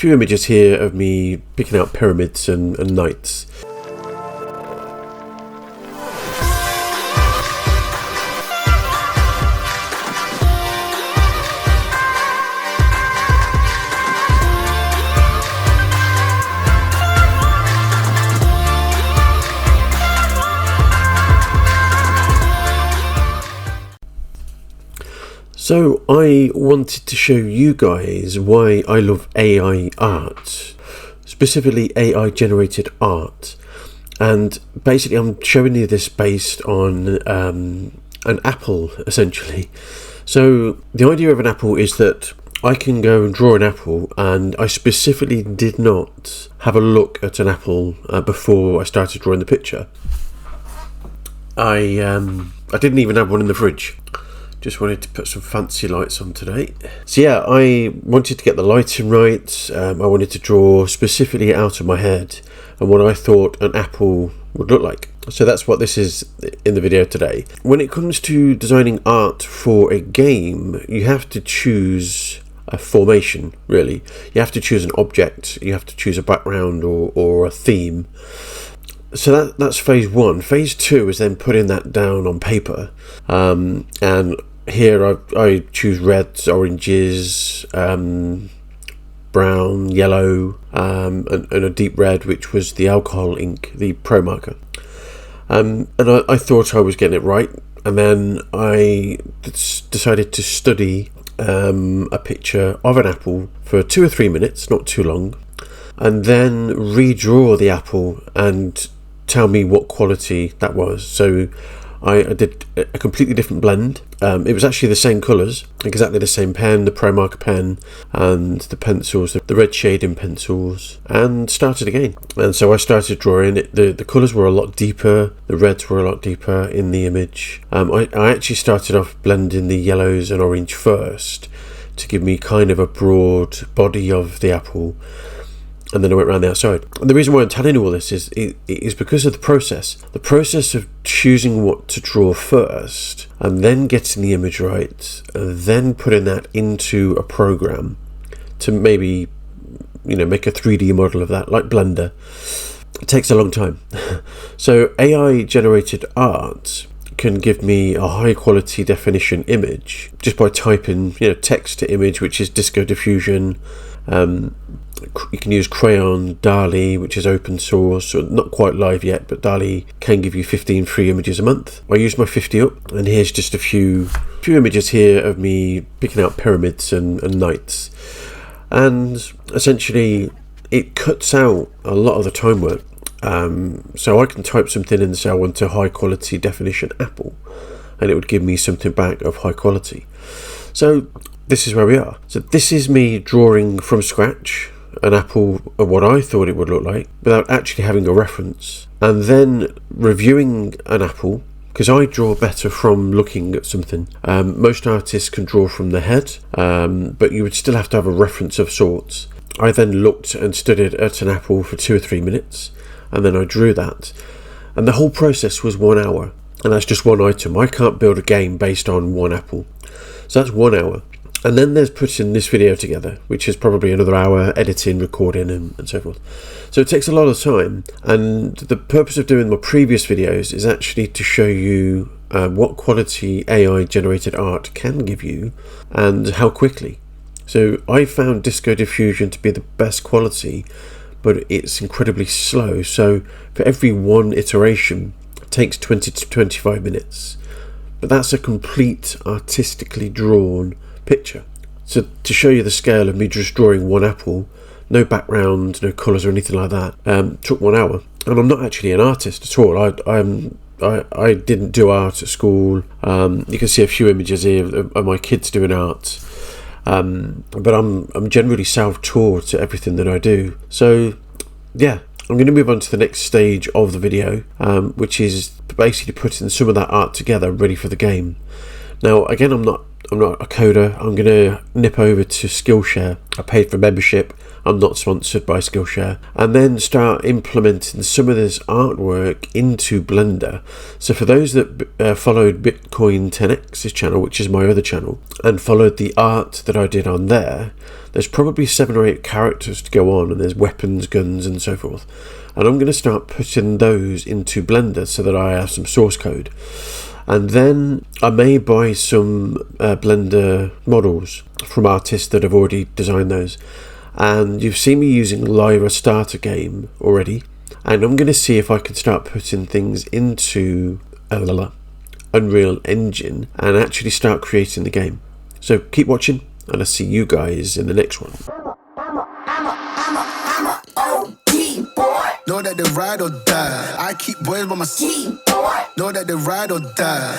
few images here of me picking out pyramids and knights. So I wanted to show you guys why I love AI art, specifically AI generated art. And basically I'm showing you this based on an apple, essentially. So the idea of an apple is that I can go and draw an apple, and I specifically did not have a look at an apple before I started drawing the picture. I didn't even have one in the fridge. Just wanted to put some fancy lights on today. So yeah, I wanted to get the lighting right. I wanted to draw specifically out of my head and what I thought an apple would look like. So that's what this is in the video today. When it comes to designing art for a game, you have to choose a formation, really. You have to choose an object, you have to choose a background or a theme. So that's phase one. Phase two is then putting that down on paper. And here I choose reds, oranges, brown, yellow, and a deep red, which was the alcohol ink, the pro marker. And I thought I was getting it right. And then I decided to study a picture of an apple for 2 or 3 minutes, not too long, and then redraw the apple and tell me what quality that was. So I did a completely different blend. It was actually the same colours, exactly the same pen, the Pro Marker pen, and the pencils, the red shading pencils, and started again. And so I started drawing it. The colours were a lot deeper, the reds were a lot deeper in the image. I actually started off blending the yellows and orange first to give me kind of a broad body of the apple. And then I went around the outside. And the reason why I'm telling you all this is because of the process of choosing what to draw first, and then getting the image right, and then putting that into a program to maybe, make a 3D model of that, like Blender. It takes a long time. So AI generated art can give me a high quality definition image just by typing, text to image, which is Disco Diffusion. You can use Crayon, dall-e, which is open source, so not quite live yet, but dall-e can give you 15 free images a month. I used my 50 up, and here's just a few images here of me picking out pyramids and knights. And essentially, it cuts out a lot of the time work. So I can type something and say I want a high quality definition apple, and it would give me something back of high quality. So this is where we are. So this is me drawing from scratch an apple of what I thought it would look like without actually having a reference, and then reviewing an apple, because I draw better from looking at something. Most artists can draw from the head, but you would still have to have a reference of sorts. I then looked and studied at an apple for 2 or 3 minutes, and then I drew that, and the whole process was 1 hour, and that's just one item. I can't build a game based on one apple, so that's 1 hour. And then there's putting this video together, which is probably another hour, editing, recording, and so forth. So it takes a lot of time, and the purpose of doing my previous videos is actually to show you what quality AI generated art can give you and how quickly. So I found Disco Diffusion to be the best quality, but it's incredibly slow. So for every one iteration, it takes 20 to 25 minutes. But that's a complete artistically drawn picture. So to show you the scale of me just drawing one apple, no background, no colours or anything like that, took 1 hour. And I'm not actually an artist at all. I didn't do art at school. You can see a few images here of my kids doing art. But I'm generally self-taught to everything that I do. So yeah, I'm going to move on to the next stage of the video, which is basically putting some of that art together ready for the game. Now again, I'm not a coder. I'm going to nip over to Skillshare. I paid for membership. I'm not sponsored by Skillshare. And then start implementing some of this artwork into Blender. So for those that followed Bitcoin 10x's channel, which is my other channel, and followed the art that I did on there, there's probably 7 or 8 characters to go on, and there's weapons, guns, and so forth. And I'm going to start putting those into Blender so that I have some source code. And then I may buy some Blender models from artists that have already designed those. And you've seen me using Lyra Starter Game already. And I'm going to see if I can start putting things into Unreal Engine and actually start creating the game. So keep watching, and I'll see you guys in the next one. Know that they ride or die. I keep boys by my seat. Know that they ride or die.